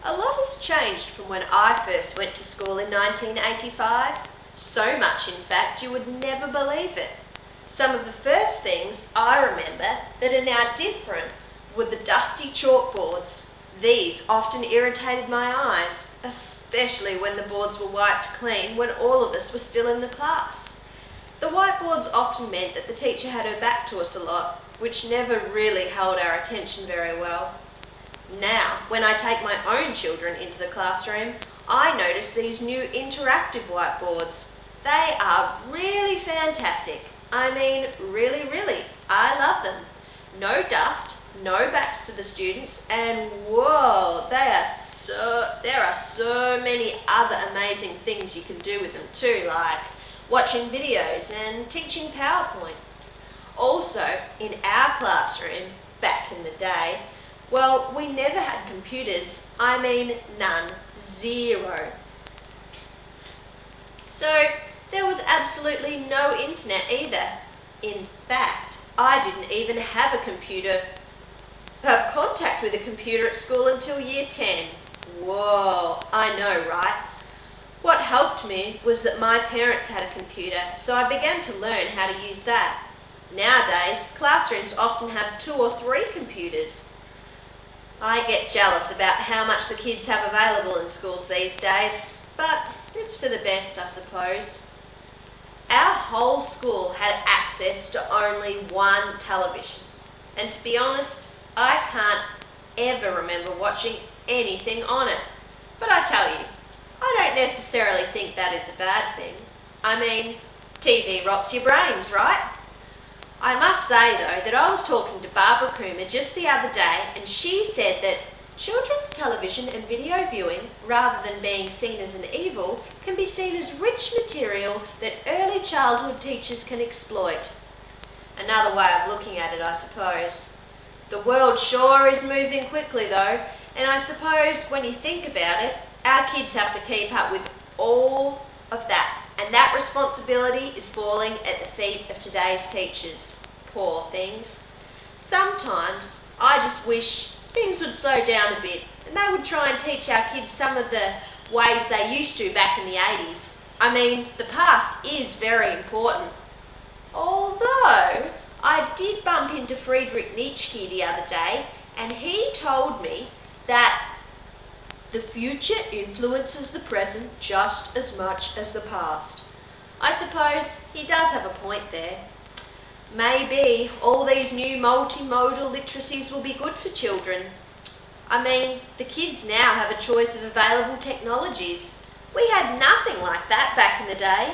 A lot has changed from when I first went to school in 1985. So much, in fact, you would never believe it. Some of the first things I remember that are now different were the dusty chalkboards. These often irritated my eyes, especially when the boards were wiped clean when all of us were still in the class. The whiteboards often meant that the teacher had her back to us a lot, which never really held our attention very well. Now, when I take my own children into the classroom, I notice these new interactive whiteboards. They are really fantastic. I mean, really, I love them. No dust, no backs to the students, and whoa, there are so many other amazing things you can do with them too, like watching videos and teaching PowerPoint. Also, in our classroom, back in the day, well, we never had computers. I mean, none. Zero. So, there was absolutely no internet either. In fact, I didn't even have contact with a computer at school until year 10. Whoa, I know, right? What helped me was that my parents had a computer, so I began to learn how to use that. Nowadays, classrooms often have 2 or 3 computers. I get jealous about how much the kids have available in schools these days, but it's for the best, I suppose. Our whole school had access to only one television, and to be honest, I can't ever remember watching anything on it. But I tell you, I don't necessarily think that is a bad thing. I mean, TV rots your brains, right? I must say though that I was talking to Barbara Coomer just the other day, and she said that children's television and video viewing, rather than being seen as an evil, can be seen as rich material that early childhood teachers can exploit. Another way of looking at it, I suppose. The world sure is moving quickly though, and I suppose when you think about it, our kids have to keep up with all of that, and that responsibility is falling at the feet of today's teachers. Poor things. Sometimes I just wish things would slow down a bit and they would try and teach our kids some of the ways they used to back in the 80s. I mean, the past is very important. Although, I did bump into Friedrich Nietzsche the other day, and he told me that the future influences the present just as much as the past. I suppose he does have a point there. Maybe all these new multimodal literacies will be good for children. I mean, the kids now have a choice of available technologies. We had nothing like that back in the day.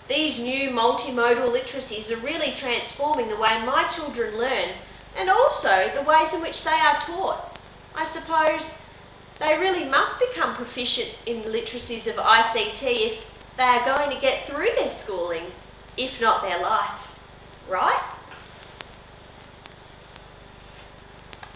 These new multimodal literacies are really transforming the way my children learn, and also the ways in which they are taught. I suppose they really must become proficient in the literacies of ICT if they are going to get through their schooling, if not their life. Right?